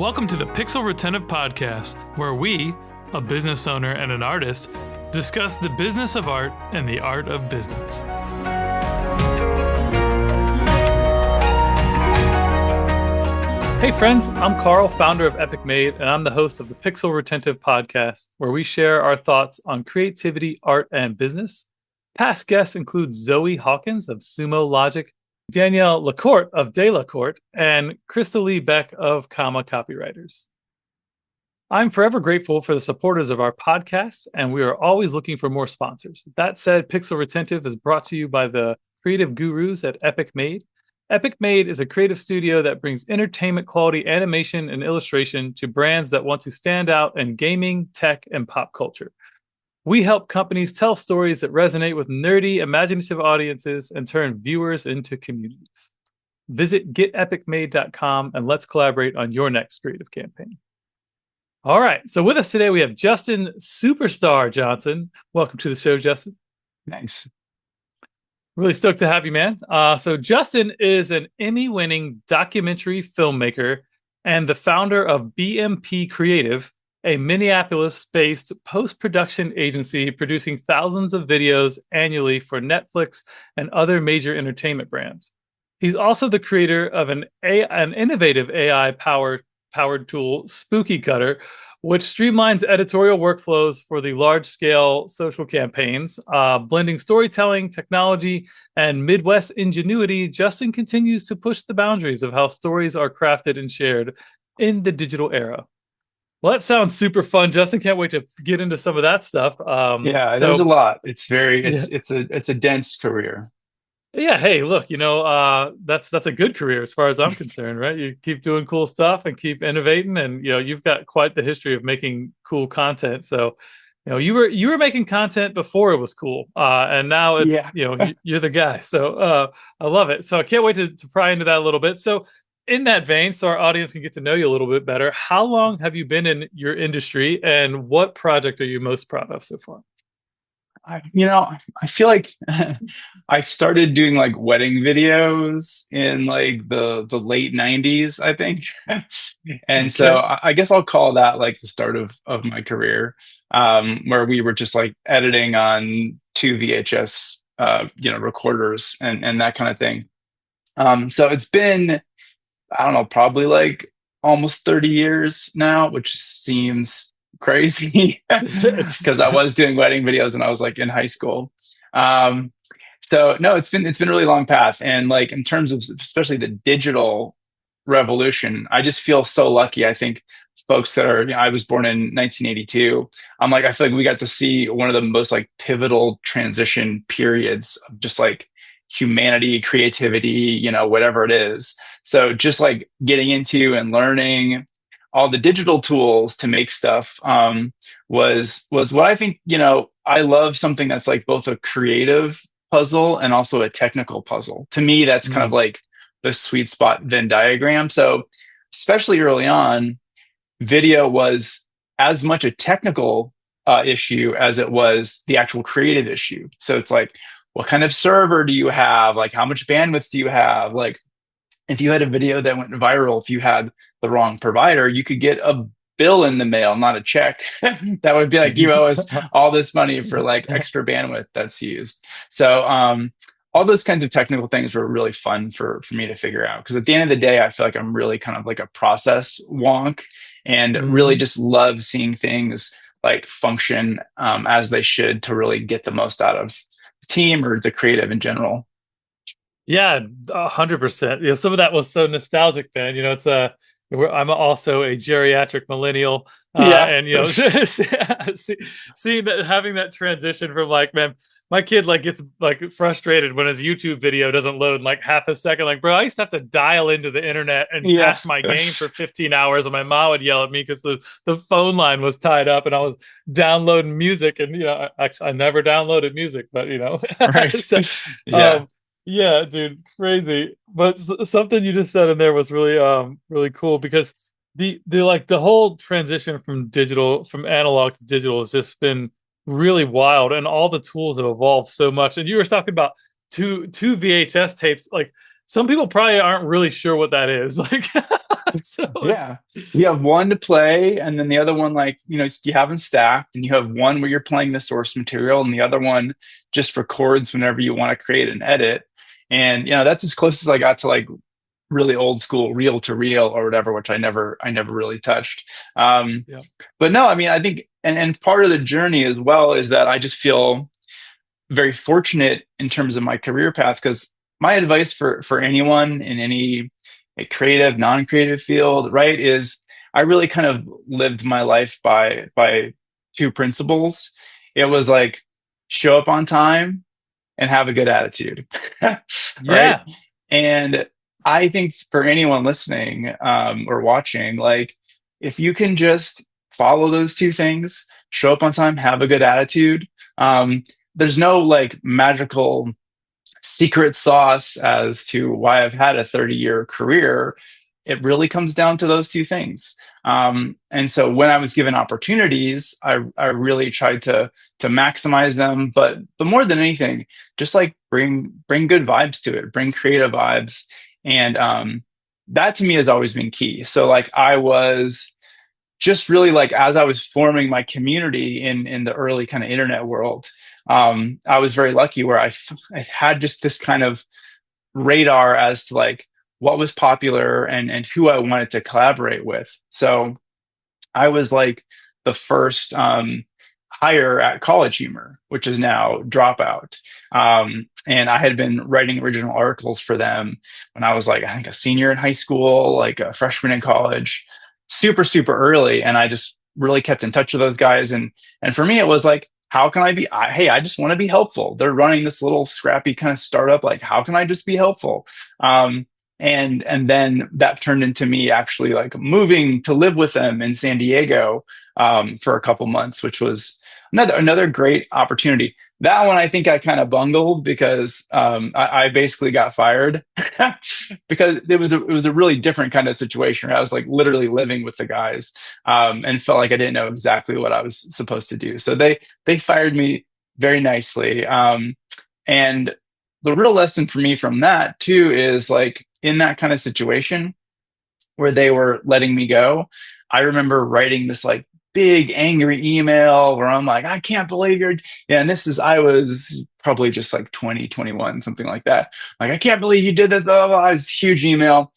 Welcome to the Pixel Retentive Podcast, where we, a business owner and an artist, discuss the business of art and the art of business. Hey friends, I'm Carl, founder of Epic Made, and I'm the host of the Pixel Retentive Podcast, where we share our thoughts on creativity, art, and business. Past guests include Zoe Hawkins of Sumo Logic, Danielle Lacourte of De La Courte, and Crystal Lee Beck of Comma Copywriters. I'm forever grateful for the supporters of our podcast, and we are always looking for more sponsors. That said, Pixel Retentive is brought to you by the creative gurus at Epic Made. Epic Made is a creative studio that brings entertainment quality animation and illustration to brands that want to stand out in gaming, tech, and pop culture. We help companies tell stories that resonate with nerdy, imaginative audiences and turn viewers into communities. Visit getepicmade.com and let's collaborate on your next creative campaign. All right, so with us today, we have Justinsuperstar Johnson. Welcome to the show, Justin. Thanks. Really stoked to have you, man. So Justin is an Emmy-winning documentary filmmaker and the founder of BMP Creative, a Minneapolis-based post-production agency producing thousands of videos annually for Netflix and other major entertainment brands. He's also the creator of an innovative AI-powered tool, Spooky Cutter, which streamlines editorial workflows for the large-scale social campaigns. Blending storytelling, technology, and Midwest ingenuity, Justin continues to push the boundaries of how stories are crafted and shared in the digital era. Well, that sounds super fun, Justin. Can't wait to get into some of that stuff. There's a lot. It's a dense career. Yeah, hey, look, that's a good career as far as I'm concerned, right? You keep doing cool stuff and keep innovating, and you've got quite the history of making cool content. So, you were making content before it was cool, and now it's you're the guy. So I love it. So I can't wait to pry into that a little bit. So in that vein, so our audience can get to know you a little bit better, how long have you been in your industry, and what project are you most proud of so far? I feel like I started doing like wedding videos in like the late 90s, I think. And so I guess I'll call that like the start of my career, where we were just like editing on 2 VHS, recorders and that kind of thing. So it's been, I don't know, probably like almost 30 years now, which seems crazy because I was doing wedding videos and I was like in high school. So no, it's been a really long path. And like in terms of especially the digital revolution, I just feel so lucky. I think folks that are, I was born in 1982. I feel like we got to see one of the most like pivotal transition periods of just like humanity, creativity, whatever it is. So just like getting into and learning all the digital tools to make stuff was what I think, I love something that's like both a creative puzzle and also a technical puzzle. To me, that's kind of like the sweet spot Venn diagram. So especially early on, video was as much a technical issue as it was the actual creative issue. So it's like, what kind of server do you have? Like, how much bandwidth do you have? Like, if you had a video that went viral, if you had the wrong provider, you could get a bill in the mail, not a check. That would be like, you owe us all this money for like extra bandwidth that's used. So all those kinds of technical things were really fun for me to figure out. Because at the end of the day, I feel like I'm really kind of like a process wonk and really just love seeing things like function as they should to really get the most out of the team or the creative in general. Yeah, 100%. Some of that was so nostalgic, man. I'm also a geriatric millennial, and seeing that, having that transition from like, man, my kid like gets like frustrated when his YouTube video doesn't load in like half a second. Like, bro, I used to have to dial into the internet and patch my game for 15 hours, and my mom would yell at me because the phone line was tied up, and I was downloading music, and I never downloaded music, but right. So, yeah, dude, crazy. But something you just said in there was really, really cool, because the whole transition from analog to digital has just been really wild, and all the tools have evolved so much. And you were talking about two VHS tapes. Like, some people probably aren't really sure what that is. Like, So it's Yeah. You have one to play, and then the other one, like, you have them stacked, and you have one where you're playing the source material, and the other one just records whenever you want to create an edit. And, that's as close as I got to like really old school reel to reel or whatever, which I never really touched. Um, yeah, but no, I mean, I think, and part of the journey as well is that I just feel very fortunate in terms of my career path, because my advice for anyone in any creative, non-creative field, right, is I really kind of lived my life by two principles. It was like, show up on time and have a good attitude. Right. yeah, And I think for anyone listening, or watching, like, if you can just follow those two things, show up on time, have a good attitude, there's no like magical secret sauce as to why I've had a 30-year career. It really comes down to those two things. And so when I was given opportunities, I really tried to maximize them. But more than anything, just like bring good vibes to it, bring creative vibes. And that to me has always been key. So like I was just really like, as I was forming my community in the early kind of internet world, I was very lucky where I had just this kind of radar as to like what was popular and who I wanted to collaborate with. So I was like the first hire at College Humor, which is now Dropout. And I had been writing original articles for them when I was like, I think a senior in high school, like a freshman in college, super, super early. And I just really kept in touch with those guys. And for me, it was like, how can I be? Hey, I just want to be helpful. They're running this little scrappy kind of startup. Like, how can I just be helpful? And then that turned into me actually like moving to live with them in San Diego for a couple months, which was another great opportunity. That one I think I kind of bungled because I basically got fired because it was a really different kind of situation where I was like literally living with the guys, and felt like I didn't know exactly what I was supposed to do. So they fired me very nicely. And the real lesson for me from that too is like in that kind of situation where they were letting me go, I remember writing this like big angry email where I'm like, I can't believe you're, yeah, and I was probably just like 20, 21, something like that. Like, I can't believe you did this, blah, blah, blah. It's a huge email.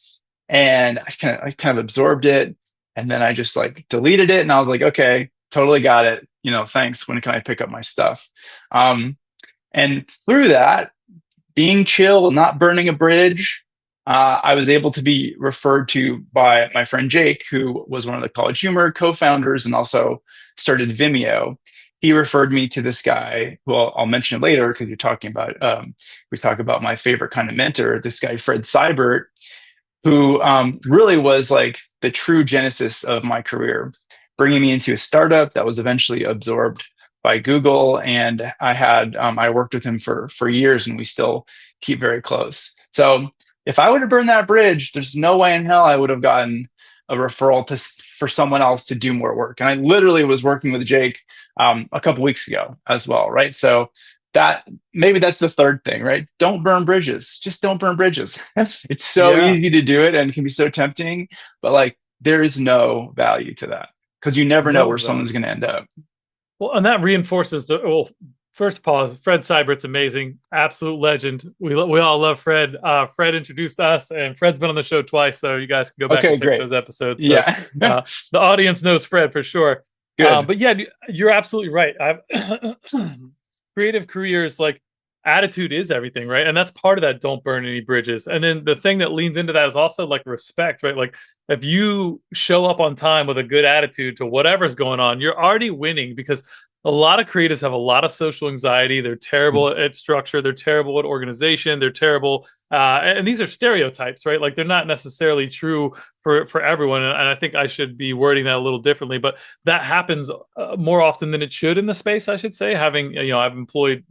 And I kind of absorbed it. And then I just like deleted it. And I was like, okay, totally got it. Thanks. When can I pick up my stuff? And through that, being chill, not burning a bridge, I was able to be referred to by my friend Jake, who was one of the College Humor co-founders and also started Vimeo. He referred me to this guy, who I'll mention later because you're talking about, we talk about my favorite kind of mentor, this guy, Fred Seibert, who really was like the true genesis of my career, bringing me into a startup that was eventually absorbed by Google. And I worked with him for years, and we still keep very close. So if I would have burned that bridge, there's no way in hell I would have gotten a referral for someone else to do more work. And I literally was working with Jake a couple weeks ago as well, right? So maybe that's the third thing, right? Don't burn bridges. Just don't burn bridges. It's so yeah. easy to do it and can be so tempting, but like there is no value to that because you never know No where someone's value. going to end up. Well, and that reinforces first pause. Fred Seibert's amazing, absolute legend. We all love Fred. Fred introduced us, and Fred's been on the show twice, so you guys can go back Okay, and check great. those episodes. So Yeah. uh, the audience knows Fred for sure. Good. But yeah, you're absolutely right. I've creative careers, like, attitude is everything, right? And that's part of that. Don't burn any bridges. And then the thing that leans into that is also like respect, right? Like, if you show up on time with a good attitude to whatever's going on, you're already winning, because a lot of creatives have a lot of social anxiety. They're terrible at structure. They're terrible at organization. They're terrible. And these are stereotypes, right? Like, they're not necessarily true for everyone. And I think I should be wording that a little differently, but that happens more often than it should in the space, I should say. Having, I've employed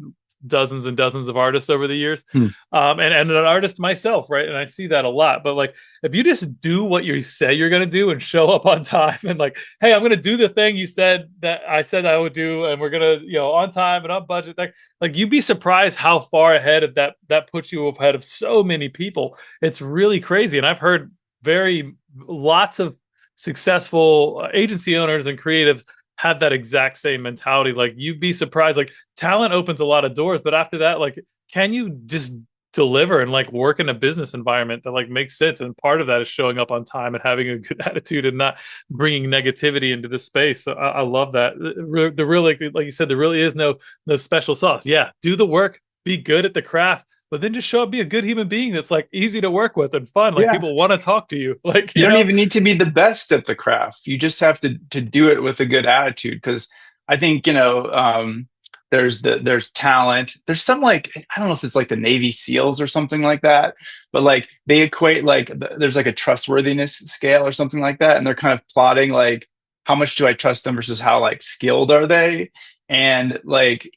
dozens and dozens of artists over the years, Hmm. and an artist myself, right? And I see that a lot. But like, if you just do what you say you're going to do and show up on time and like, hey, I'm going to do the thing you said that I said I would do, and we're going to, on time and on budget, like you'd be surprised how far ahead of that puts you ahead of so many people. It's really crazy. And I've heard very lots of successful agency owners and creatives have that exact same mentality. Like you'd be surprised, like talent opens a lot of doors, but after that, like, can you just deliver and like work in a business environment that like makes sense? And part of that is showing up on time and having a good attitude and not bringing negativity into the space. So I love that. The really, like you said, there really is no special sauce. Yeah, do the work, be good at the craft, but then just show up, be a good human being that's like easy to work with and fun. Like Yeah. people want to talk to you. Like, You don't even need to be the best at the craft. You just have to do it with a good attitude. Because I think, there's talent. There's some, like, I don't know if it's like the Navy SEALs or something like that, but like they equate, like there's like a trustworthiness scale or something like that, and they're kind of plotting like how much do I trust them versus how like skilled are they, and like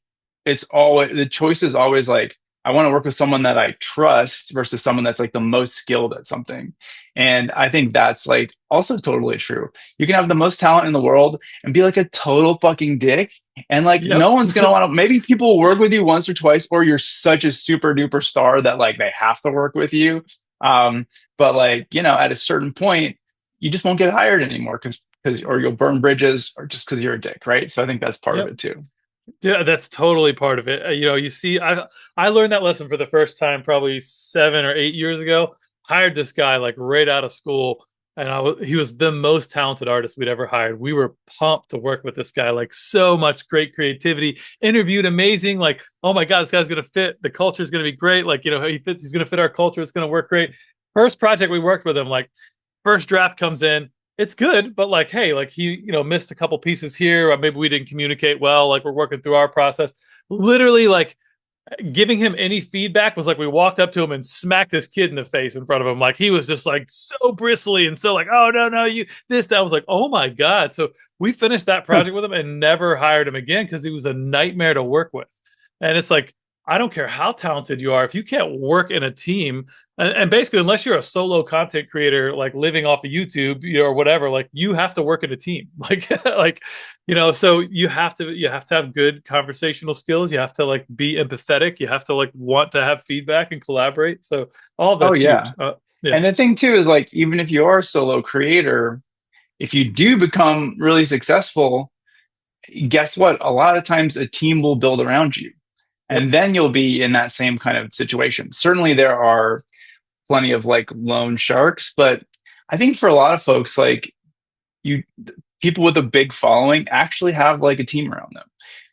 it's always, the choice is always like, I want to work with someone that I trust versus someone that's like the most skilled at something. And I think that's like also totally true. You can have the most talent in the world and be like a total fucking dick. And like yep. no one's gonna want to, maybe people will work with you once or twice, or you're such a super duper star that like they have to work with you. But like, at a certain point, you just won't get hired anymore because or you'll burn bridges or just because you're a dick, right? So I think that's part of Yep. it too. Yeah, that's totally part of it. You see, I learned that lesson for the first time probably 7 or 8 years ago. Hired this guy like right out of school, and he was the most talented artist we'd ever hired. We were pumped to work with this guy. Like so much great creativity. Interviewed amazing. Like, oh my god, this guy's gonna fit. The culture is gonna be great. Like, he fits. He's gonna fit our culture. It's gonna work great. First project we worked with him, like first draft comes in, it's good, but like, hey, like he, missed a couple pieces here, or maybe we didn't communicate well. Like we're working through our process. Literally, like giving him any feedback was like we walked up to him and smacked this kid in the face in front of him. Like he was just like so bristly and so like, oh no, no, you this, that. I was like, oh my God. So we finished that project with him and never hired him again because he was a nightmare to work with. And it's like, I don't care how talented you are, if you can't work in a team, and basically, unless you're a solo content creator, like living off of YouTube, or whatever, like you have to work in a team, so you have to have good conversational skills. You have to like be empathetic. You have to like want to have feedback and collaborate. So all of Oh that's huge. yeah. Yeah. And the thing too is like, even if you are a solo creator, if you do become really successful, guess what? A lot of times a team will build around you. Yep. And then you'll be in that same kind of situation. Certainly there are plenty of like lone sharks, but I think for a lot of folks, like you, people with a big following actually have like a team around them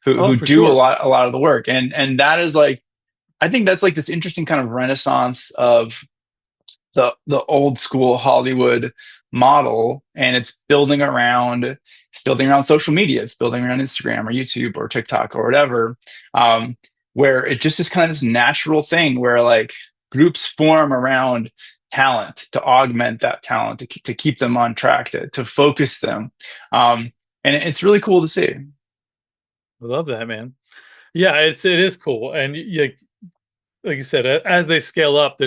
who Oh, who for do sure. a lot of the work. And that is like, I think that's like this interesting kind of renaissance of the old school Hollywood model, and it's building around social media, it's building around Instagram or YouTube or TikTok or whatever, where it just is kind of this natural thing where like groups form around talent to augment that talent, to keep them on track, to focus them, and it's really cool to see. I love that, man. Yeah, it is cool, and like you said, as they scale up,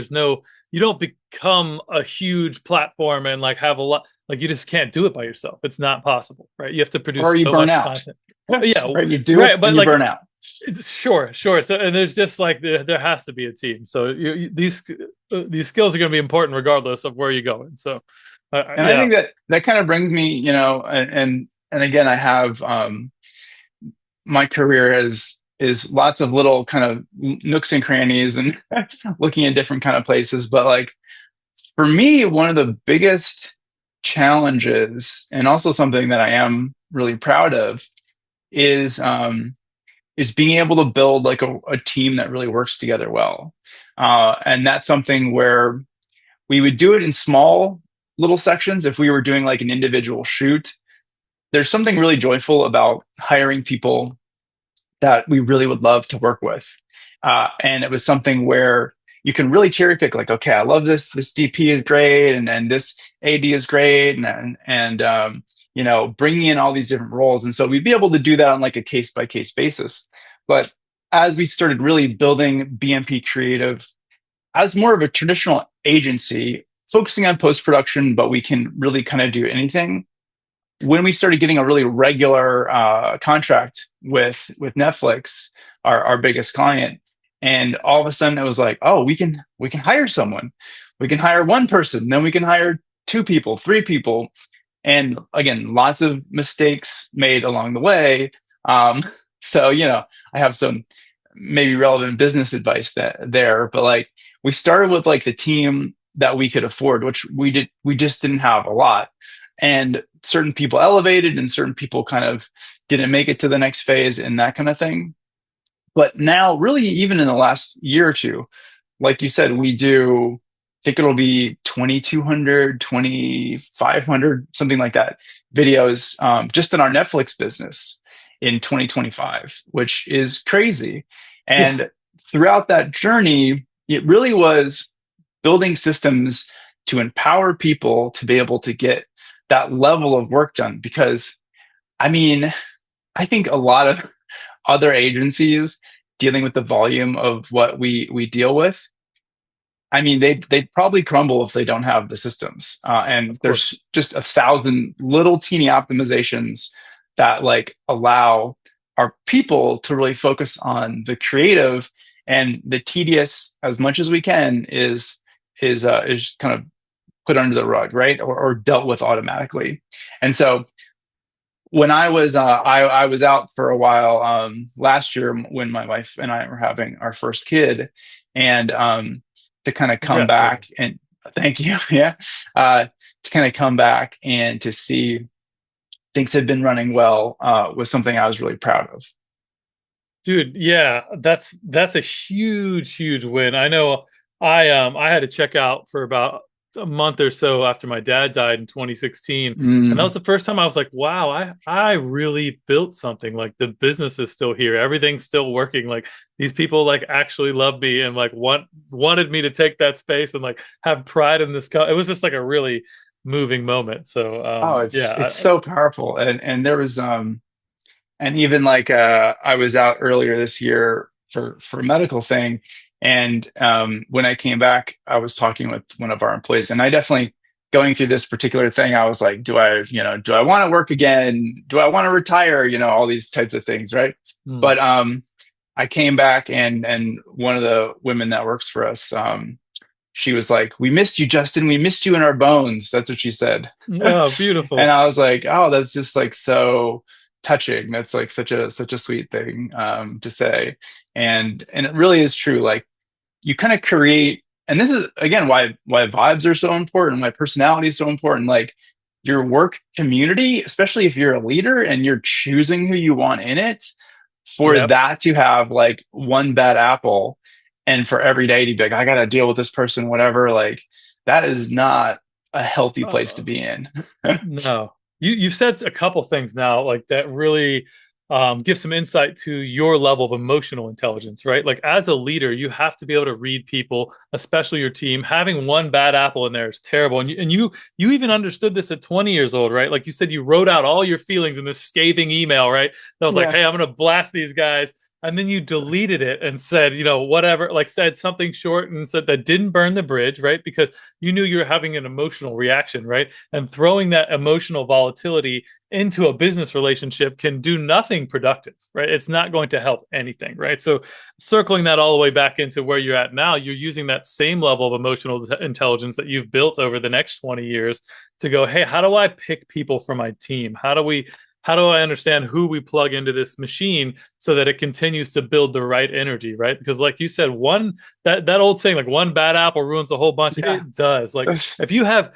you don't become a huge platform and like have a lot. Like you just can't do it by yourself. It's not possible, right? You have to Or produce you so burn much out. content. Yeah, Right, you do it right. But and you like, burn out. sure, sure. So, and there's just like there has to be a team. So these skills are going to be important regardless of where you're going. So, And I yeah, think that kind of brings me, and again, I have, my career is lots of little kind of nooks and crannies and looking at different kind of places. But like for me, one of the biggest challenges, and also something that I am really proud of, is being able to build like a team that really works together well. And that's something where we would do it in small little sections. If we were doing like an individual shoot, there's something really joyful about hiring people that we really would love to work with. And it was something where you can really cherry pick, like, okay, I love this DP is great, and this AD is great, and bringing in all these different roles. And so we'd be able to do that on like a case by case basis. But as we started really building BMP Creative as more of a traditional agency, focusing on post production, but we can really kind of do anything. When we started getting a really regular contract with Netflix, our biggest client, and all of a sudden it was like, oh, we can hire someone, we can hire one person, then we can hire two people, three people, and again, lots of mistakes made along the way. Um, so I have some maybe relevant business advice there, but like we started with like the team that we could afford, which we just didn't have a lot. And certain people elevated and certain people kind of didn't make it to the next phase and that kind of thing. But now, really, even in the last year or two, like you said, we do, I think it'll be 2,200, 2,500, something like that, videos just in our Netflix business in 2025, which is crazy. Yeah. And throughout that journey, it really was building systems to empower people to be able to get that level of work done. Because, I mean, I think a lot of other agencies dealing with the volume of what we deal with, I mean, they'd probably crumble if they don't have the systems. And Of course. there's just 1,000 little teeny optimizations that like allow our people to really focus on the creative, and the tedious, as much as we can, is kind of put under the rug, right, or dealt with automatically. And so when I was out for a while last year when my wife and I were having our first kid, and to kind of come Congrats, by the way. back and thank you, yeah, to kind of come back and to see things had been running well was something I was really proud of. Dude, yeah, that's a huge win. I know I had to check out for about a month or so after my dad died in 2016. And that Mm, was the first time I was like, wow, I really built something. Like the business is still here. Everything's still working. Like these people like actually love me and like wanted me to take that space and like have pride in this it was just like a really moving moment. So oh, it's so powerful, and there was and even like I was out earlier this year for a medical thing, and when I came back, I was talking with one of our employees, and I definitely going through this particular thing. I was like, do I want to work again? Do I want to retire? All these types of things, right? mm, But I came back, and one of the women that works for us, she was like, "We missed you, Justin. We missed you in our bones." That's what she said. oh, And beautiful. I was like, "Oh, that's just like so touching. That's like such a sweet thing to say." And it really is true. Like you kind of create, and this is again why vibes are so important, why personality is so important. Like your work community, especially if you're a leader and you're choosing who you want in it, for Yep. that to have like one bad apple, and for every day to be like, I got to deal with this person, whatever. Like that is not a healthy place to Uh, be in. No, you've said a couple things now like that really give some insight to your level of emotional intelligence, right? Like as a leader, you have to be able to read people, especially your team. Having one bad apple in there is terrible, and you even understood this at 20 years old, right? Like you said, you wrote out all your feelings in this scathing email, right? That was like, Yeah. hey, I'm gonna blast these guys. And then you deleted it and said, whatever, like said something short and said that didn't burn the bridge, right? Because you knew you were having an emotional reaction, right? And throwing that emotional volatility into a business relationship can do nothing productive, right? It's not going to help anything, right? So circling that all the way back into where you're at now, you're using that same level of emotional intelligence that you've built over the next 20 years to go, hey, how do I pick people for my team? How do I understand who we plug into this machine so that it continues to build the right energy, right? Because like you said, that old saying, like one bad apple ruins a whole bunch. Yeah. It does. Like if you have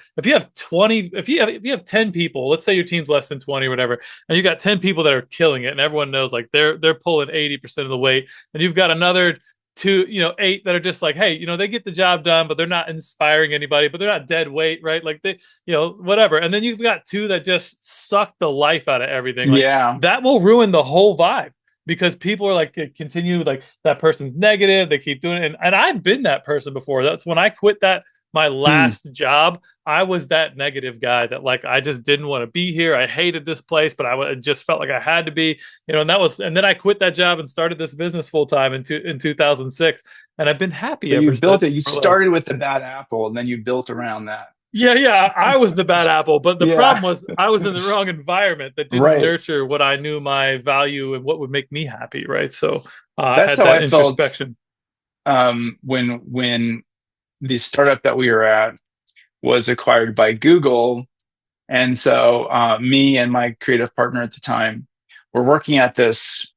20, if you have 10 people, let's say your team's less than 20 or whatever, and you got 10 people that are killing it, and everyone knows like they're pulling 80% of the weight, and you've got another two, eight that are just like, hey, they get the job done, but they're not inspiring anybody, but they're not dead weight, right? Like they, whatever. And then you've got two that just suck the life out of everything. Like Yeah. that will ruin the whole vibe because people are like continue like that person's negative, they keep doing it. And I've been that person before. That's when I quit that my Mm. last job. I was that negative guy that like I just didn't want to be here. I hated this place, but just felt like I had to be, and then I quit that job and started this business full time in 2006, and I've been happy So you ever built since, it. You more or less. started with the bad apple, and then you built around that. Yeah, yeah, I was the bad apple, but the Yeah. problem was I was in the wrong environment that didn't Right. nurture what I knew my value and what would make me happy, right? So I That's had how that I felt introspection. when the startup that we were at was acquired by Google. And so me and my creative partner at the time were working at this.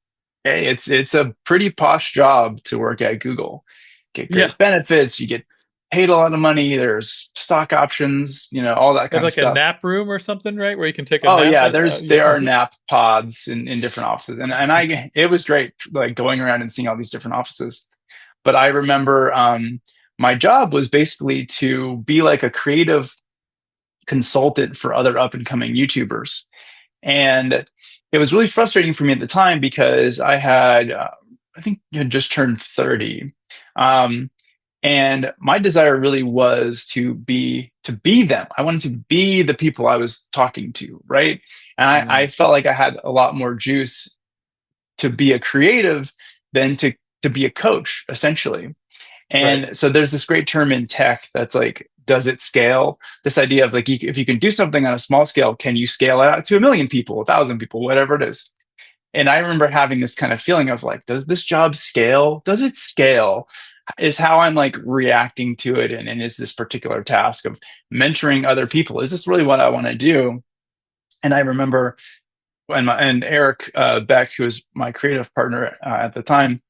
Hey, it's a pretty posh job to work at Google. Get Yeah. great benefits, you get paid a lot of money, there's stock options, all that They have kind of like a stuff. nap room or something, right? Where you can take a Oh nap yeah, in. there's Yeah. there are nap pods in different offices. And I it was great like going around and seeing all these different offices. But I remember my job was basically to be like a creative consultant for other up and coming YouTubers. And it was really frustrating for me at the time because I think, had just turned 30. Um, and my desire really was to be them. I wanted to be the people I was talking to, right? And I Mm, felt like I had a lot more juice to be a creative than to be a coach, essentially. right. And so there's this great term in tech that's like, does it scale? This idea of like, if you can do something on a small scale, can you scale it out to 1 million people, 1,000 people, whatever it is? And I remember having this kind of feeling of like, does this job scale? Does it scale? Is how I'm like reacting to it. And is this particular task of mentoring other people, is this really what I want to do? And I remember and Eric Beck, who was my creative partner at the time,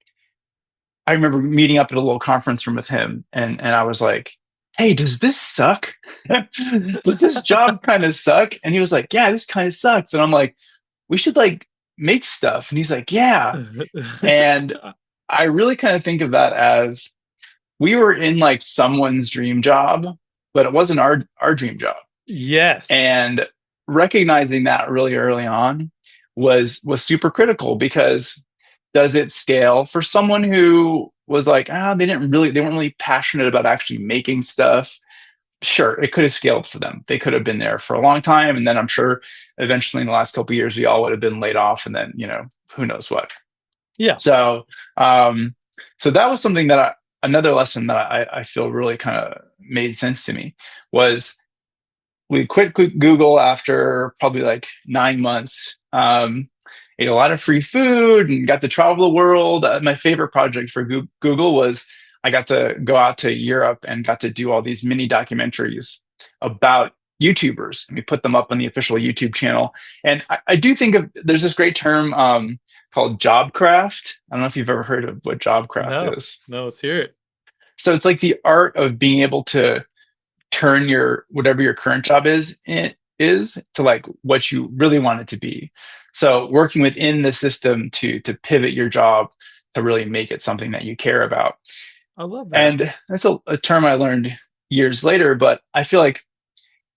I remember meeting up at a little conference room with him, and I was like, "Hey, does this suck? Does this job kind of suck?" And he was like, "Yeah, this kind of sucks." And I'm like, "We should like make stuff." And he's like, "Yeah." And I really kind of think of that as we were in like someone's dream job, but it wasn't our dream job. Yes. And recognizing that really early on was super critical because does it scale for someone who was like, they weren't really passionate about actually making stuff? Sure, it could have scaled for them. They could have been there for a long time. And then I'm sure eventually in the last couple of years, we all would have been laid off, and then, who knows what. Yeah. So, um, so that was something that another lesson that I feel really kind of made sense to me was we quit Google after probably like 9 months. Ate a lot of free food and got to travel the world. My favorite project for Google was I got to go out to Europe and got to do all these mini documentaries about YouTubers. And we put them up on the official YouTube channel. And I do think there's this great term called jobcraft. I don't know if you've ever heard of what jobcraft No. is. No, let's hear it. So it's like the art of being able to turn your whatever your current job is to like what you really want it to be. So working within the system to pivot your job to really make it something that you care about. I love that. And that's a term I learned years later, but I feel like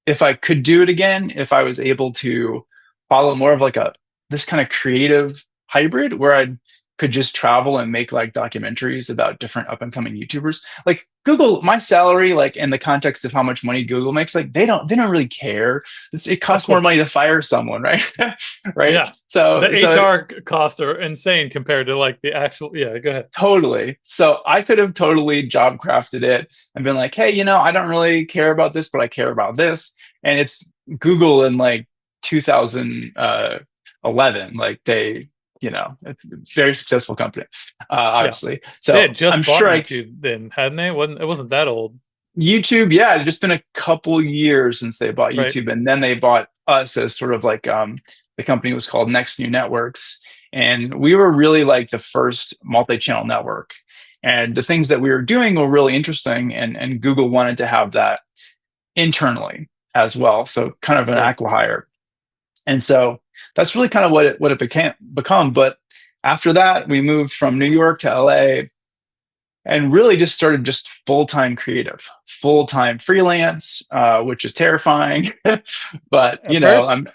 if I could do it again, if I was able to follow more of like a this kind of creative hybrid where I could just travel and make like documentaries about different up and coming YouTubers. Like Google, my salary, like in the context of how much money Google makes, like they don't really care. It Of costs more course. money to fire someone, right? Right. Yeah. The So HR costs are insane compared to like the actual. Yeah, go ahead. totally. So I could have totally job crafted it and been like, hey, I don't really care about this, but I care about this. And it's Google in like 2011. Like it's a very successful company, Yeah. obviously. They So had I'm just bought sure YouTube then, hadn't they? It wasn't that old, YouTube, yeah, it's just been a couple years since they bought right? YouTube, and then they bought us as sort of like the company was called Next New Networks, and we were really like the first multi-channel network. And the things that we were doing were really interesting, and Google wanted to have that internally as well, so kind of an Right. acqui-hire. And so that's really kind of what it become. But after that, we moved from New York to LA and really just started just full-time creative, full-time freelance, which is terrifying. But At first, I'm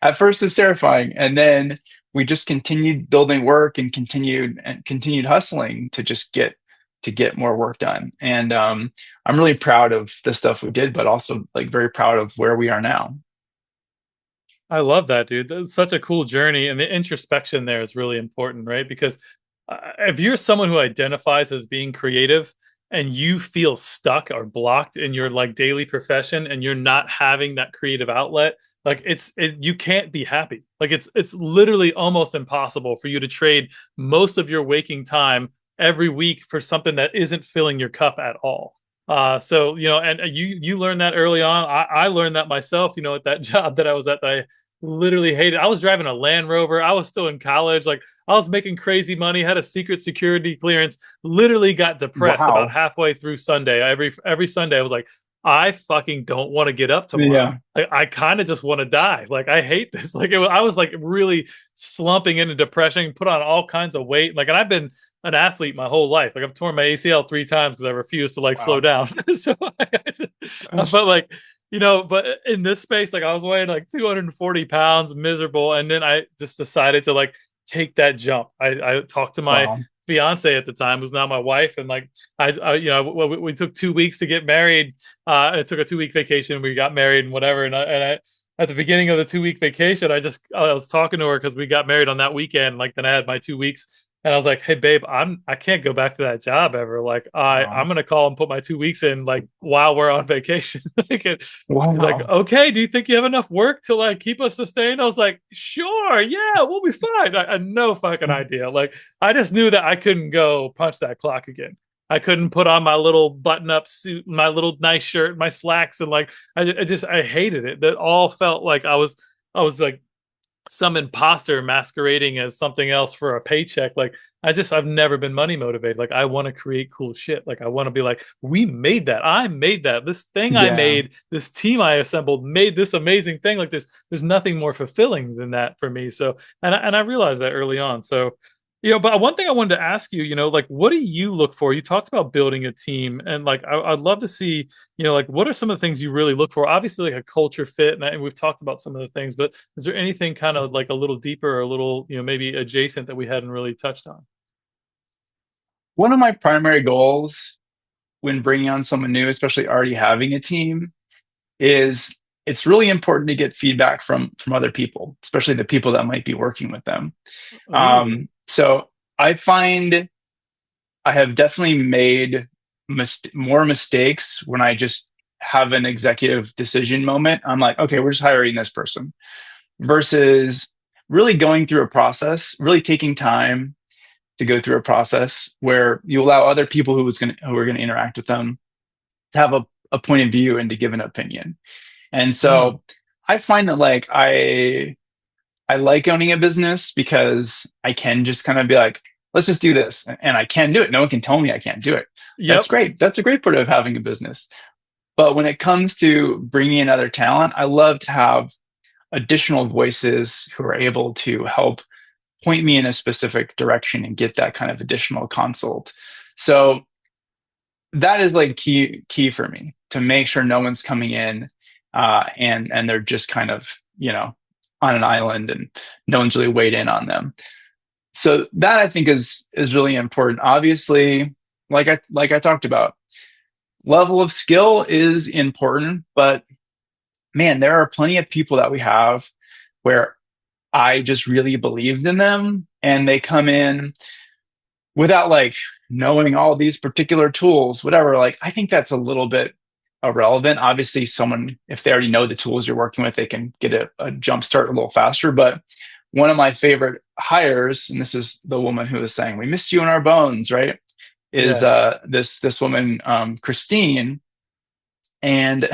at first it's terrifying, and then we just continued building work and continued hustling to get more work done. And I'm really proud of the stuff we did, but also like very proud of where we are now. I love that, dude. That's such a cool journey, and the introspection there is really important, right? Because if you're someone who identifies as being creative and you feel stuck or blocked in your like daily profession and you're not having that creative outlet, like you can't be happy. Like it's literally almost impossible for you to trade most of your waking time every week for something that isn't filling your cup at all. So and you learned that early on. I learned that myself. At that job that I was at, that I literally hated. I was driving a Land Rover. I was still in college. Like I was making crazy money. Had a secret security clearance. Literally got depressed about Wow. halfway through Sunday. Every Sunday, I was like, I fucking don't want to get up tomorrow. Yeah. I kind of just want to die. Like I hate this. I was like really slumping into depression. Put on all kinds of weight. Like, and I've been an athlete my whole life. Like I've torn my ACL 3 times because I refuse to like slow Wow. down. So, but like, but in this space, like I was weighing like 240 pounds, miserable, and then I just decided to like take that jump. I talked to my Wow. fiance at the time, who's now my wife, and like we took 2 weeks to get married. I took a 2 week vacation. We got married and whatever, and I at the beginning of the 2 week vacation, I was talking to her because we got married on that weekend. Like then I had my 2 weeks, and I was like, "Hey, babe, I can't go back to that job ever. Like I'm Wow. gonna call and put my 2 weeks in like while we're on vacation." She's like, Wow. "Okay, do you think you have enough work to like keep us sustained?" I was like, "Sure, yeah, we'll be fine." I had no fucking idea. Like I just knew that I couldn't go punch that clock again. I couldn't put on my little button-up suit, my little nice shirt, my slacks, and like I hated it. That all felt like I was like some imposter masquerading as something else for a paycheck. Like I've never been money motivated. Like I want to create cool shit. Like I want to be like, we made that. I made that. This thing I Yeah. made, this team I assembled made this amazing thing. Like there's nothing more fulfilling than that for me. So and I realized that early on. So but one thing I wanted to ask you, like what do you look for? You talked about building a team, and like I'd love to see, like what are some of the things you really look for? Obviously, like a culture fit, and we've talked about some of the things, but is there anything kind of like a little deeper or a little, maybe adjacent that we hadn't really touched on? One of my primary goals when bringing on someone new, especially already having a team, is it's really important to get feedback from other people, especially the people that might be working with them. Ooh, So I find I have definitely made more mistakes when I just have an executive decision moment. I'm like, okay, we're just hiring this person versus really going through a process, really taking time to go through a process where you allow other people who are going to interact with them to have a point of view and to give an opinion. And mm, so I find that like I like owning a business because I can just kind of be like, let's just do this. And I can do it. No one can tell me I can't do it. That's yep, great. That's a great part of having a business. But when it comes to bringing in other talent, I love to have additional voices who are able to help point me in a specific direction and get that kind of additional consult. So that is like key for me to make sure no one's coming in and they're just kind of on an island and no one's really weighed in on them. So that I think is really important. Obviously, like I talked about, level of skill is important, but man, there are plenty of people that we have where I just really believed in them and they come in without like knowing all these particular tools, whatever. Like, I think that's a little bit irrelevant. Obviously, someone, if they already know the tools you're working with, they can get a jump start a little faster. But one of my favorite hires, and this is the woman who was saying, "We missed you in our bones," right? Is yeah, this woman, Christine. And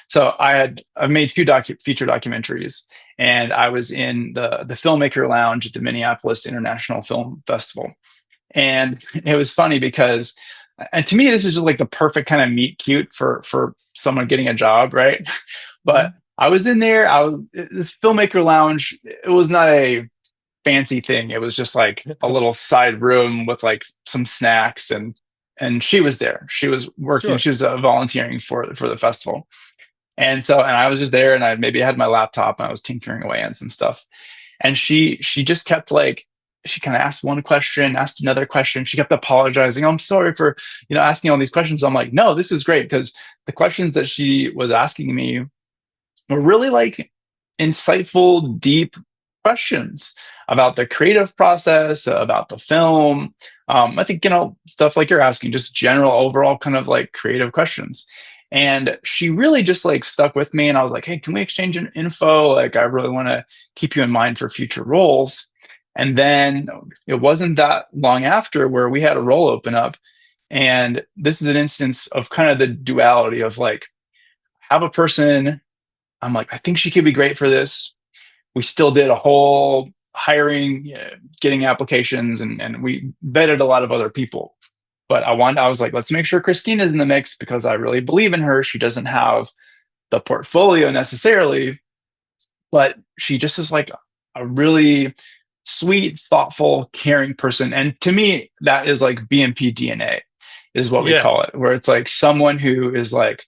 so I've made two feature documentaries, and I was in the filmmaker lounge at the Minneapolis International Film Festival. And it was funny because, and to me, this is just like the perfect kind of meet cute for someone getting a job, right? But mm-hmm. I was in there. This filmmaker lounge. It was not a fancy thing. It was just like a little side room with like some snacks, and she was there. She was working. Sure, She was volunteering for the festival. And I was just there, and I maybe had my laptop and I was tinkering away on some stuff. And she just kept like, she kind of asked one question, asked another question. She kept apologizing. "I'm sorry for, asking all these questions." I'm like, no, this is great, because the questions that she was asking me were really like insightful, deep questions about the creative process, about the film. I think, stuff like you're asking, just general overall kind of like creative questions. And she really just like stuck with me. And I was like, "Hey, can we exchange an info? Like, I really want to keep you in mind for future roles." And then it wasn't that long after where we had a role open up. And this is an instance of kind of the duality of like, have a person, I'm like, I think she could be great for this. We still did a whole hiring, getting applications, and we vetted a lot of other people. But I was like, let's make sure Christina's in the mix because I really believe in her. She doesn't have the portfolio necessarily, but she just is like a really sweet, thoughtful, caring person. And to me, that is like BMP DNA, is what we Yeah. call it, where it's like someone who is like,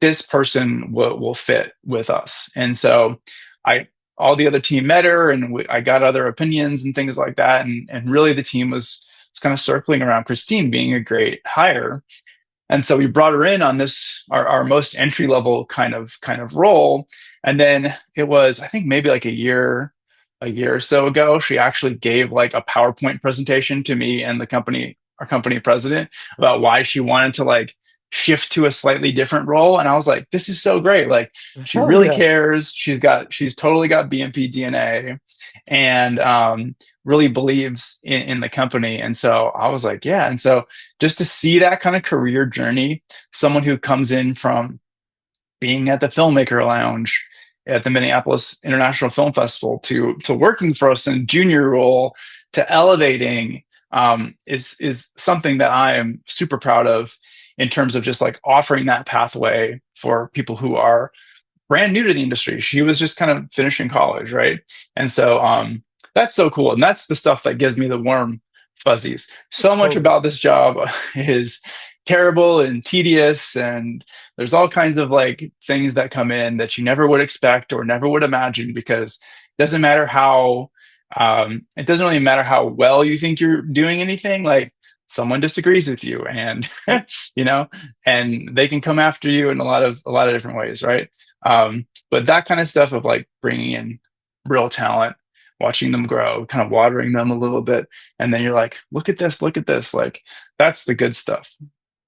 this person will fit with us. And so I, all the other team met her, and I got other opinions and things like that. And really the team was kind of circling around Christine being a great hire. And so we brought her in on this, our most entry level kind of role. And then it was, I think maybe like a year or so ago, she actually gave like a PowerPoint presentation to me and the company, our company president, about why she wanted to like shift to a slightly different role. And I was like, this is so great. Like she Hell really yeah. cares. She's totally got BMP DNA, and really believes in the company. And so I was like, yeah. And so just to see that kind of career journey, someone who comes in from being at the filmmaker lounge at the Minneapolis International Film Festival to working for us in a junior role to elevating, is something that I am super proud of in terms of just like offering that pathway for people who are brand new to the industry. She was just kind of finishing college, right? And so that's so cool. And that's the stuff that gives me the warm fuzzies. So much Totally. about this job is terrible and tedious, and there's all kinds of like things that come in that you never would expect or never would imagine, because it doesn't really matter how well you think you're doing anything. Like someone disagrees with you, and you know, and they can come after you in a lot of different ways, right? But that kind of stuff of like bringing in real talent, watching them grow, kind of watering them a little bit, and then you're like, look at this, like that's the good stuff.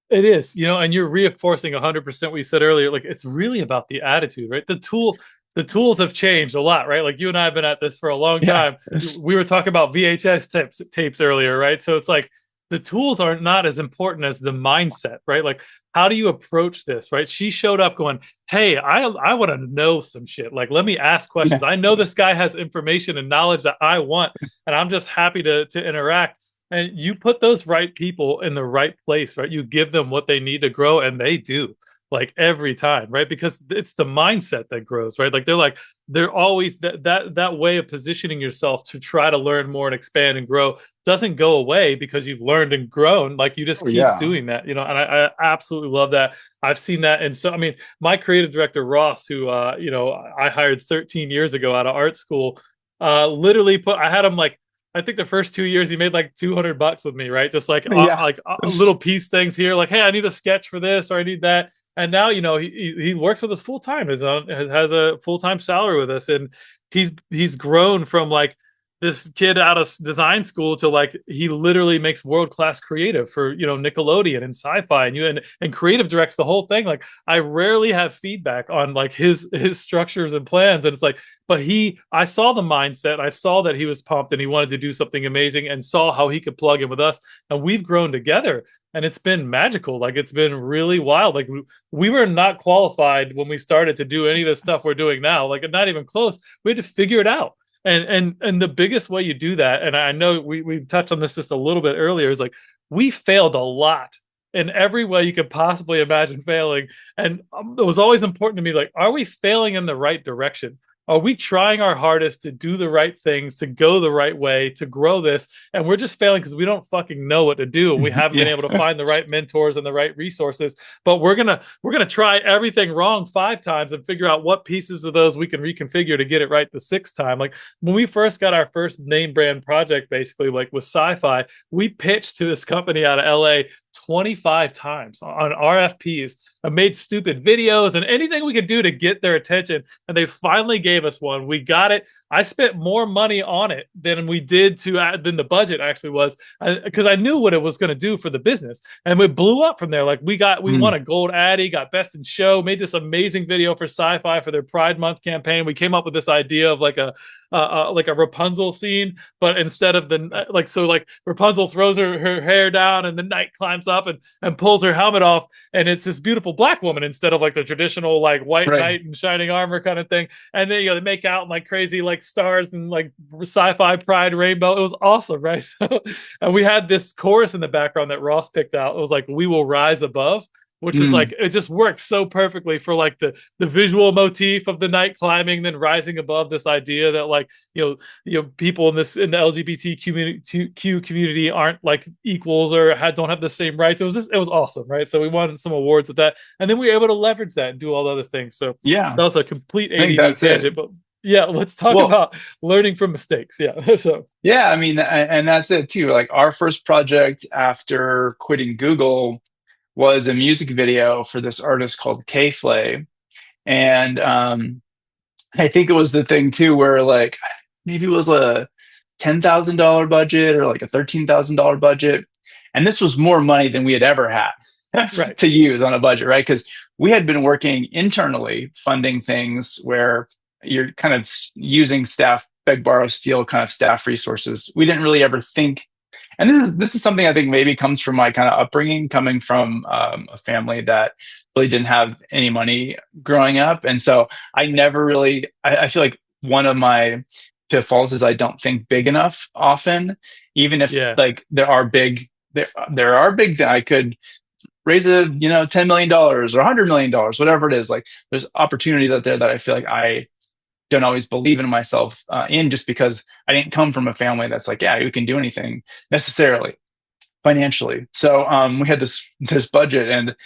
It is, and you're reinforcing 100% what you said earlier. Like it's really about the attitude, right? The tools have changed a lot, right? Like you and I have been at this for a long Yeah. time. We were talking about VHS tapes earlier, right? So it's like the tools are not as important as the mindset, right? Like how do you approach this, right? She showed up going, "Hey, I want to know some shit. Like let me ask Yeah. questions. I know this guy has information and knowledge that I want, and I'm just happy to interact." And you put those right people in the right place, right? You give them what they need to grow, and they do, like every time, right? Because it's the mindset that grows, right? They're always that way of positioning yourself to try to learn more and expand and grow doesn't go away because you've learned and grown. Like you just Oh keep yeah. doing that, and I absolutely love that. I've seen that. And so I mean, my creative director Ross, who I hired 13 years ago out of art school, literally put I had him like, I think the first 2 years he made like $200 with me, right? Just Yeah. like little piece things here, like hey, I need a sketch for this or I need that. And now he works with us full time. Has a full time salary with us, and he's grown from like this kid out of design school to like he literally makes world class creative for Nickelodeon and sci-fi, and creative directs the whole thing. Like I rarely have feedback on like his structures and plans, and it's like, but I saw the mindset, I saw that he was pumped and he wanted to do something amazing, and saw how he could plug in with us, and we've grown together. And it's been magical. Like it's been really wild. Like we were not qualified when we started to do any of the stuff we're doing now. Like not even close. We had to figure it out. And the biggest way you do that, and I know we touched on this just a little bit earlier, is like we failed a lot in every way you could possibly imagine failing. And it was always important to me, like, are we failing in the right direction? Are we trying our hardest to do the right things, to go the right way, to grow this? And we're just failing because we don't fucking know what to do, and we haven't been Yeah. able to find the right mentors and the right resources. But we're gonna try everything wrong 5 times and figure out what pieces of those we can reconfigure to get it right the sixth time. Like when we first got our first name brand project, basically like with sci-fi, we pitched to this company out of LA 25 times on RFPs. I made stupid videos and anything we could do to get their attention, and they finally gave us one. We got it. I spent more money on it than we did than the budget actually was, because I knew what it was going to do for the business, and we blew up from there. Like we won Mm. a gold Addy, got best in show, made this amazing video for Sci-Fi for their Pride Month campaign. We came up with this idea of like like a Rapunzel scene, but instead of the like, so like Rapunzel throws her hair down and the knight climbs up and pulls her helmet off, and it's this beautiful black woman instead of like the traditional like white Right. knight in shining armor kind of thing. And then they make out in like crazy like stars and like sci-fi pride rainbow. It was awesome, right? So, and we had this chorus in the background that Ross picked out. It was like "We Will Rise Above," which is like Mm. it just works so perfectly for like the visual motif of the knight climbing, then rising above this idea that like people in the LGBT community aren't like equals or don't have the same rights. It was awesome, right? So we won some awards with that, and then we were able to leverage that and do all the other things. So Yeah, that was a complete I think ADD that's it. tangent, but yeah, let's talk Well, about learning from mistakes. Yeah, so yeah, I mean, and that's it too. Like our first project after quitting Google was a music video for this artist called K-Flay. And I think it was the thing too where like maybe it was a $10,000 budget or like a $13,000 budget. And this was more money than we had ever had right. to use on a budget, right? Because we had been working internally funding things where you're kind of using staff, beg, borrow, steal kind of staff resources. We didn't really ever think, and this is something I think maybe comes from my kind of upbringing, coming from a family that really didn't have any money growing up, and so I never really. I feel like one of my pitfalls is I don't think big enough often, even if Yeah. like there are big that I could raise a $10 million or $100 million, whatever it is. Like there's opportunities out there that I feel like I don't always believe in myself in just because I didn't come from a family that's like, yeah, you can do anything necessarily financially. So we had this budget, and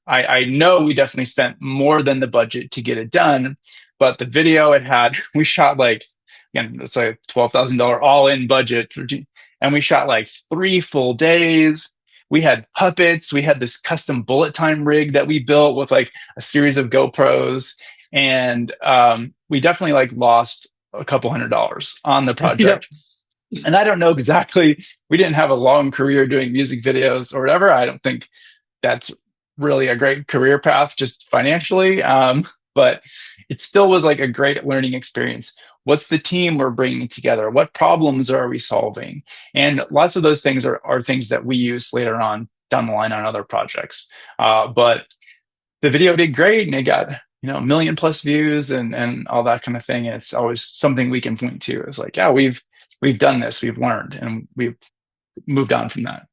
I know we definitely spent more than the budget to get it done. But the video it had, we shot like, again, it's like $12,000 all in budget, and we shot like 3 full days. We had puppets. We had this custom bullet time rig that we built with like a series of GoPros, and we definitely like lost a couple $100 on the Yep. project. And I don't know exactly. We didn't have a long career doing music videos or whatever. I don't think that's really a great career path just financially. But it still was like a great learning experience. What's the team we're bringing together? What problems are we solving? And lots of those things are things that we use later on down the line on other projects. But the video did great, and it got 1 million+ views and all that kind of thing. And it's always something we can point to. It's like, yeah, we've done this, we've learned, and we've moved on from that.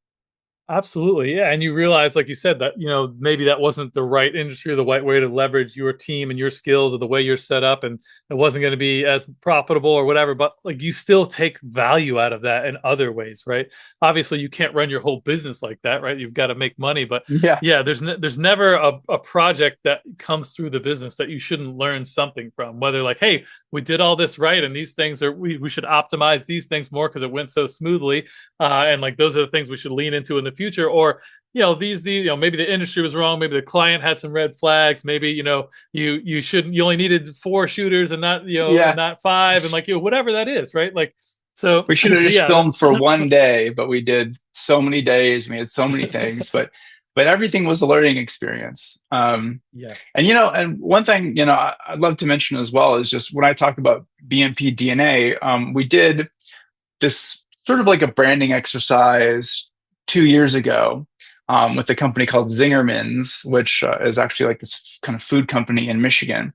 Absolutely. Yeah. And you realize, like you said, that, maybe that wasn't the right industry or the right way to leverage your team and your skills or the way you're set up. And it wasn't going to be as profitable or whatever, but like you still take value out of that in other ways, right? Obviously, you can't run your whole business like that, right? You've got to make money. But Yeah, yeah, there's never a project that comes through the business that you shouldn't learn something from, whether like, hey, we did all this right. And these things we should optimize these things more because it went so smoothly. And like those are the things we should lean into in the future. Or maybe the industry was wrong, maybe the client had some red flags, maybe you only needed 4 shooters and not and yeah. not five, and like whatever that is, right? Like so We should have just yeah. filmed for one day, but we did so many days. We had so many things, but everything was a learning experience. Yeah. And one thing I'd love to mention as well is just when I talk about BMP DNA, we did this sort of like a branding exercise 2 years ago with a company called Zingerman's, which is actually like this kind of food company in Michigan.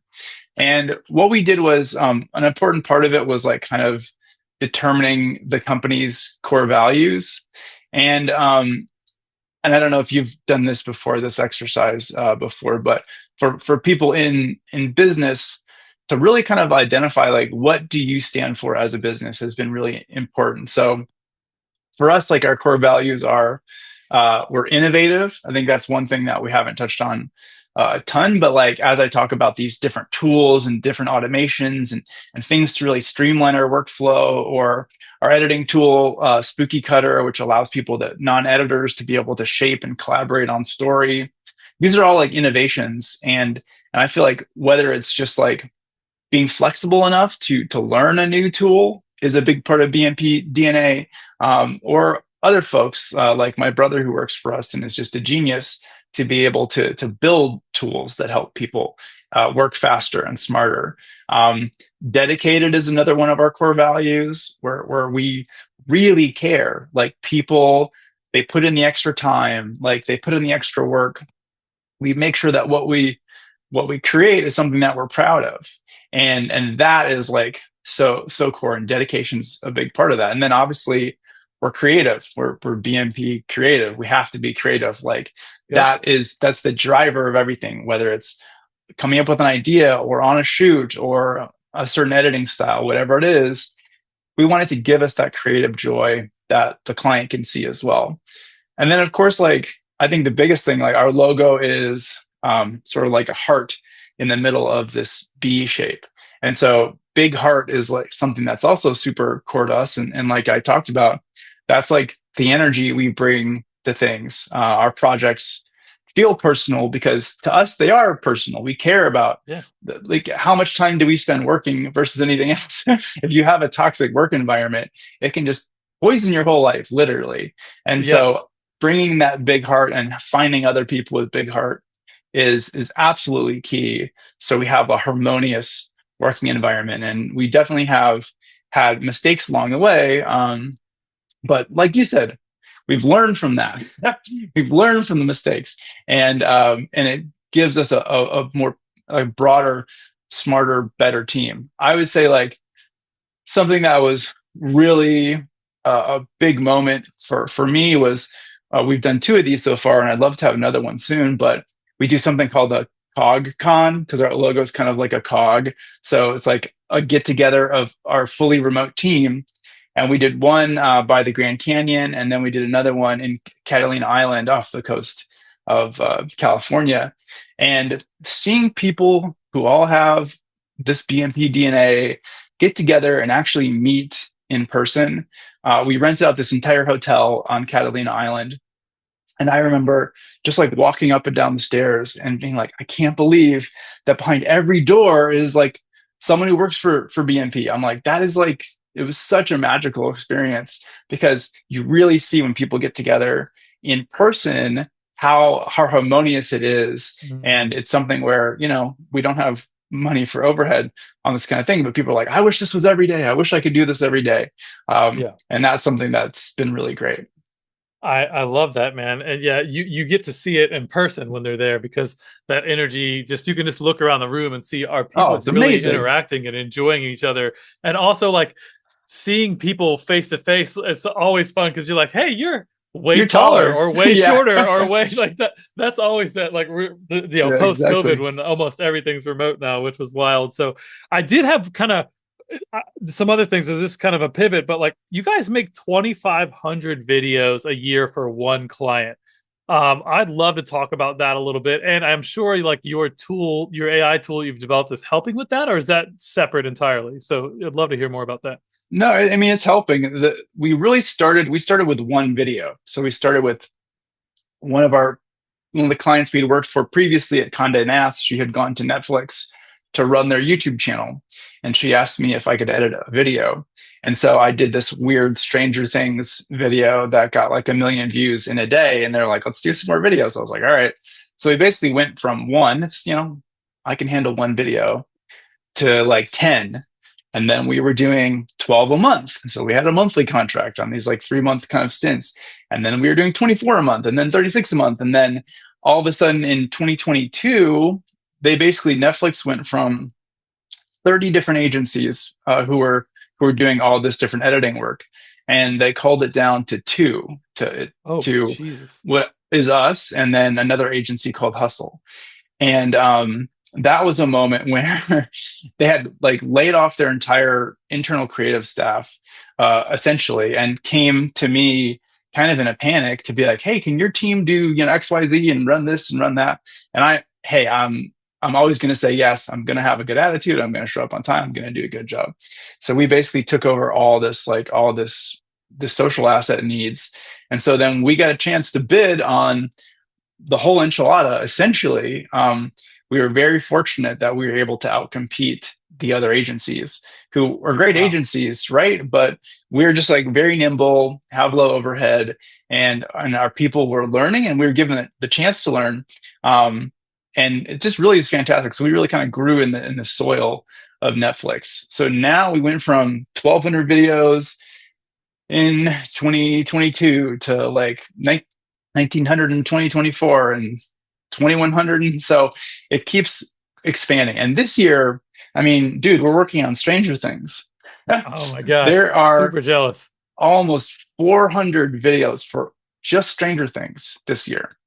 And what we did was an important part of it was like kind of determining the company's core values. And I don't know if you've done this before, this exercise before, but for people in business to really kind of identify like what do you stand for as a business has been really important. So for us, like our core values are we're innovative. I think that's one thing that we haven't touched on a ton, but like as I talk about these different tools and different automations and things to really streamline our workflow, or our editing tool, Spooky Cutter, which allows people that non-editors to be able to shape and collaborate on story. These are all like innovations, and I feel like whether it's just like being flexible enough to learn a new tool is a big part of BMP DNA, or other folks like my brother who works for us and is just a genius to be able to build tools that help people work faster and smarter. Um, Dedicated is another one of our core values, where we really care. Like people, they put in the extra time, like they put in the extra work. We make sure that what we create is something that we're proud of, and that is like so core, and dedication's a big part of that. And then obviously we're creative, we're BMP creative, we have to be creative. Like Yep. that's the driver of everything, whether it's coming up with an idea or on a shoot or a certain editing style, whatever it is. We want it to give us that creative joy that the client can see as well. And then, of course, like I think the biggest thing, like our logo is sort of like a heart in the middle of this B shape. And so, big heart is like something that's also super core to us. And like I talked about, that's like the energy we bring to things. Our projects feel personal because to us they are personal. We care about Yeah. like how much time do we spend working versus anything else. If you have a toxic work environment, it can just poison your whole life, literally. And Yes. so bringing that big heart and finding other people with big heart is absolutely key, so we have a harmonious working environment. And we definitely have had mistakes along the way, but like you said, we've learned from that. We've learned from the mistakes, and it gives us a more, a broader, smarter, better team. I would say like something that was really a big moment for me was, we've done two of these so far, and I'd love to have another one soon. But we do something called a cog con, because our logo is kind of like a cog. So it's like a get together of our fully remote team. And we did one by the Grand Canyon, and then we did another one in Catalina Island off the coast of California. And seeing people who all have this BMP DNA get together and actually meet in person. We rented out this entire hotel on Catalina Island. And I remember just like walking up and down the stairs and being like, I can't believe that behind every door is like someone who works for BNP. I'm like, that is like, it was such a magical experience, because you really see when people get together in person how harmonious it is. Mhm. And it's something where, we don't have money for overhead on this kind of thing, but people are like, I wish this was every day. I wish I could do this every day. Yeah. And that's something that's been really great. I love that, man. And yeah, you get to see it in person when they're there, because that energy, just you can just look around the room and see, are Oh, people it's really amazing. interacting and enjoying each other. And also like seeing people face to face, it's always fun because you're like, hey, you're way You're taller taller. or way Yeah. shorter or way like that. That's always that, like, Yeah, post COVID, exactly. when almost everything's remote now, which was wild. So I did have kind of some other things. Is this kind of a pivot? But like, you guys make 2,500 videos a year for one client. I'd love to talk about that a little bit, and I'm sure like your tool, your AI tool you've developed, is helping with that, or is that separate entirely? So I'd love to hear more about that. No, I mean, it's helping. We started with one video. So we started with one of our one of the clients we'd worked for previously at Condé Nast. She had gone to Netflix to run their YouTube channel, and she asked me if I could edit a video. And so I did this weird Stranger Things video that got like 1 million views in a day. And they're like, let's do some more videos. I was like, all right. So we basically went from one, I can handle one video, to like 10. And then we were doing 12 a month. So we had a monthly contract on these like 3 month kind of stints. And then we were doing 24 a month, and then 36 a month. And then all of a sudden in 2022, Netflix went from 30 different agencies who were doing all this different editing work. And they called it down to two, Oh, to Jesus. what is us, and then another agency called Hustle. And that was a moment where they had like laid off their entire internal creative staff, essentially, and came to me kind of in a panic to be like, hey, can your team do, XYZ and run this and run that? And I'm always going to say yes. I'm going to have a good attitude. I'm going to show up on time. I'm going to do a good job. So we basically took over all this social asset needs. And so then we got a chance to bid on the whole enchilada, essentially. We were very fortunate that we were able to outcompete the other agencies who are great Wow. agencies, right? But we're just like very nimble, have low overhead, and our people were learning, and we were given the chance to learn. Um, and it just really is fantastic. So we really kind of grew in the soil of Netflix. So now we went from 1,200 videos in 2022 to like 1900 in 2024 and 2100. And so it keeps expanding. And this year, I mean, dude, we're working on Stranger Things. Oh my God. There are Super jealous. almost 400 videos for just Stranger Things this year,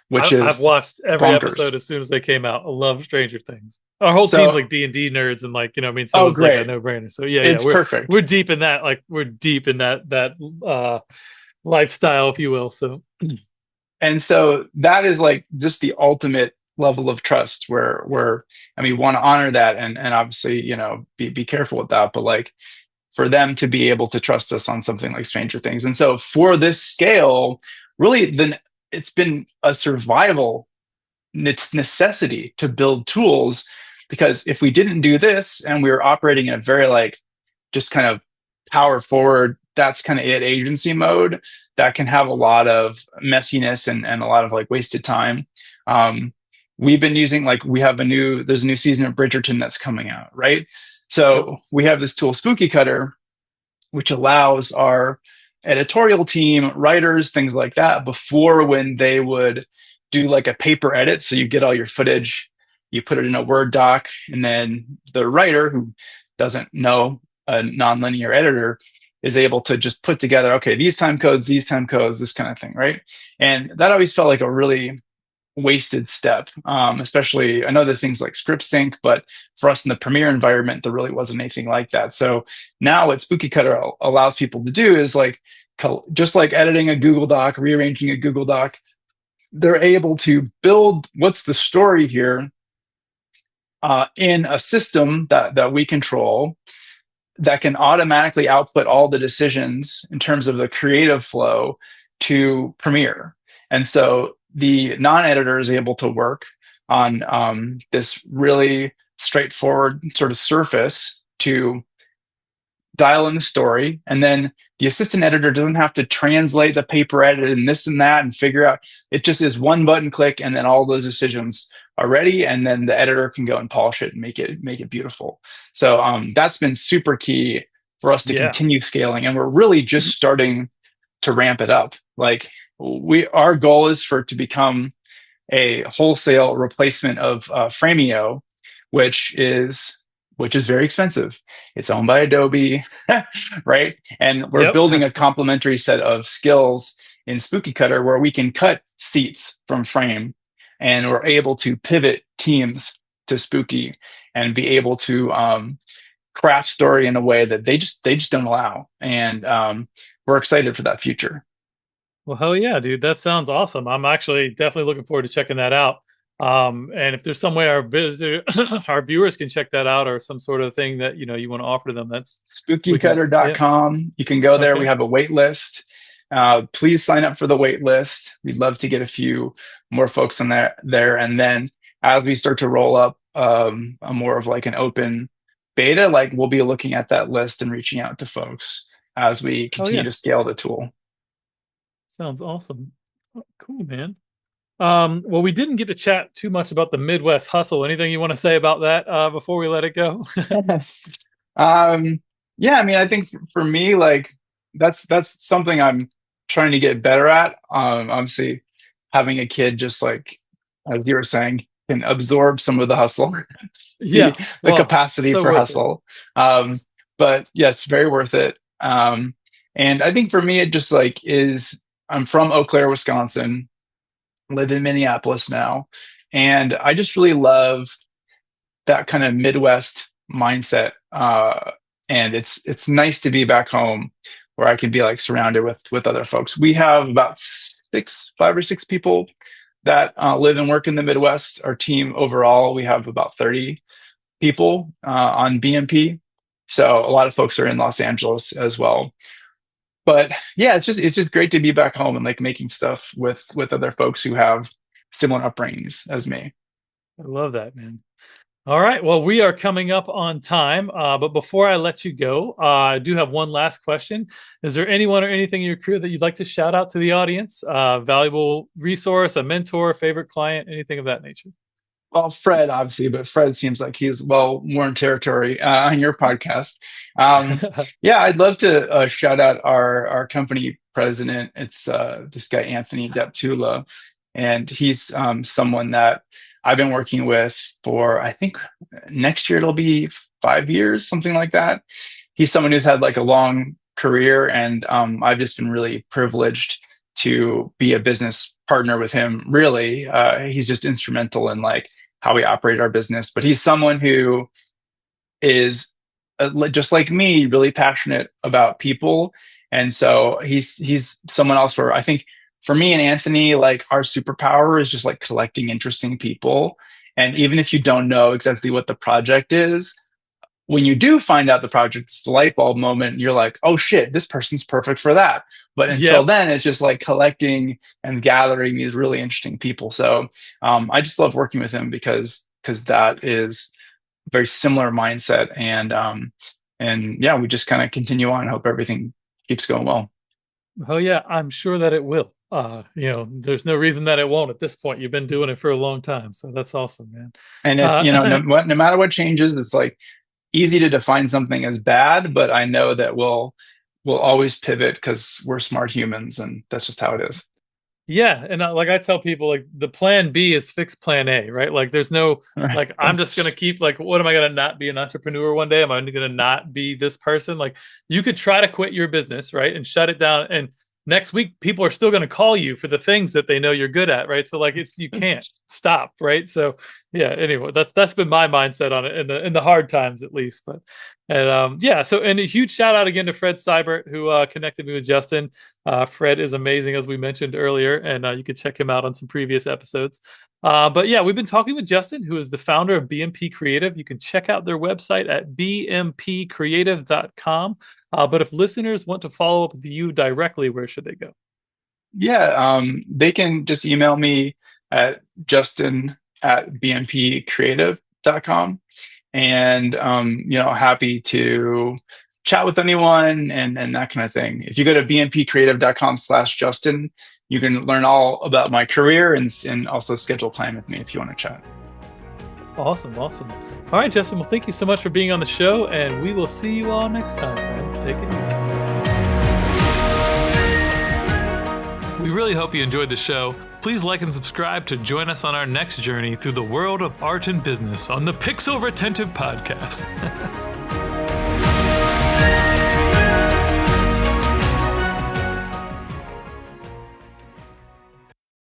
which I've is watched every bonkers. episode as soon as they came out. I love Stranger Things. Our whole team's So, like D&D nerds, and like, I mean, so oh, it's like a great. no-brainer. So yeah, yeah, It's we're perfect. we're deep in that. Like we're deep in that uh lifestyle, if you will. So And so that is like just the ultimate level of trust where I mean, we want to honor that and obviously, be careful with that. But like for them to be able to trust us on something like Stranger Things. And so for this scale, really then it's been a survival necessity to build tools, because if we didn't do this and we were operating in a very like just kind of power forward, that's kind of it agency mode, that can have a lot of messiness and a lot of like wasted time. um, we've been using like there's a new season of Bridgerton that's coming out, right? yep. So we have this tool Spooky Cutter, which allows our editorial team, writers, things like that, before when they would do like a paper edit. So you get all your footage, you put it in a Word doc, and then the writer who doesn't know a nonlinear editor is able to just put together, okay, these time codes, this kind of thing, right? And that always felt like a really wasted step. Especially, I know there's things like script sync, but for us in the Premiere environment, there really wasn't anything like that. So now what Spooky Cutter allows people to do is like, just like editing a Google Doc, rearranging a Google Doc, they're able to build what's the story here in a system that we control, that can automatically output all the decisions in terms of the creative flow to Premiere. And so the non-editor is able to work on this really straightforward sort of surface to dial in the story. And then the assistant editor doesn't have to translate the paper edit and this and that and figure out. It just is one button click, and then all those decisions are ready. And then the editor can go and polish it and make it beautiful. So that's been super key for us to Yeah. continue scaling. And we're really just starting to ramp it up. Like our goal is for it to become a wholesale replacement of Framio, which is very expensive. It's owned by Adobe, right? And we're Yep. building a complementary set of skills in Spooky Cutter where we can cut seats from Frame, and we're able to pivot teams to Spooky and be able to craft story in a way that they just don't allow. And we're excited for that future. Well, hell yeah, dude. That sounds awesome. I'm actually definitely looking forward to checking that out. And if there's some way our visitor, our viewers can check that out, or some sort of thing that you want to offer to them, we can. Yeah. spookycutter.com. You can go there. We Okay. have a wait list. Please sign up for the wait list. We'd love to get a few more folks on there. And then as we start to roll up a more of like an open beta, like we'll be looking at that list and reaching out to folks as we Oh continue yeah. to scale the tool. Sounds awesome. Oh, cool, man. Well, we didn't get to chat too much about the Midwest hustle. Anything you want to say about that before we let it go? um, yeah, I mean, I think for me, like that's something I'm trying to get better at. Obviously, having a kid, just like as you were saying, can absorb some of the hustle, the Yeah. the Well, capacity so for worth it. hustle. But yes, very worth it. And I think for me, it just like is. I'm from Eau Claire, Wisconsin, live in Minneapolis now, and I just really love that kind of Midwest mindset. And it's nice to be back home where I can be like surrounded with other folks. We have about 5 or 6 people that live and work in the Midwest. Our team overall, we have about 30 people on BMP. So a lot of folks are in Los Angeles as well. But yeah, it's just great to be back home and like making stuff with other folks who have similar upbringings as me. I love that, man. All right. Well, we are coming up on time. But before I let you go, I do have one last question. Is there anyone or anything in your career that you'd like to shout out to the audience? Valuable resource, a mentor, favorite client, anything of that nature? Well, Fred, obviously, but Fred seems like he's well worn territory on your podcast. Yeah, I'd love to shout out our company president. It's this guy Anthony Deptula, and he's someone that I've been working with for I think next year it'll be 5 years, something like that. He's someone who's had like a long career, and I've just been really privileged to be a business partner with him. Really, he's just instrumental in like how we operate our business. But he's someone who is just like me, really passionate about people, and so he's someone else where I think for me and Anthony, like our superpower is just like collecting interesting people. And even if you don't know exactly what the project is, when you do find out the project's the light bulb moment, you're like, oh shit, this person's perfect for that. But until Yep. then, it's just like collecting and gathering these really interesting people. So I just love working with him because that is a very similar mindset. And yeah, we just kind of continue on and hope everything keeps going well. Oh yeah, I'm sure that it will. There's no reason that it won't at this point. You've been doing it for a long time, so that's awesome, man. And if you know, Uh, no matter what changes, it's like easy to define something as bad, but I know that we'll always pivot because we're smart humans, and that's just how it is. Yeah, and like I tell people, like the plan B is fix plan A, right? Like there's no Right. like I'm just gonna keep like what am I gonna not be an entrepreneur one day? Am I gonna not be this person? Like you could try to quit your business, right, and shut it down, and next week people are still gonna call you for the things that they know you're good at, right? So like it's you can't stop, right? So yeah, anyway, that's been my mindset on it in the hard times at least. But and yeah, so and a huge shout out again to Fred Seibert who connected me with Justin. Fred is amazing, as we mentioned earlier, and you could check him out on some previous episodes. But yeah, we've been talking with Justin, who is the founder of BMP Creative. You can check out their website at bmpcreative.com. But if listeners want to follow up with you directly, where should they go? Yeah, they can just email me at justin@bmpcreative.com. And happy to chat with anyone and that kind of thing. If you go to bmpcreative.com/Justin, you can learn all about my career and also schedule time with me if you want to chat. Awesome, awesome. All right, Justin. Well, thank you so much for being on the show, and we will see you all next time, friends. Take it easy. We really hope you enjoyed the show. Please like and subscribe to join us on our next journey through the world of art and business on the Pixel Retentive Podcast.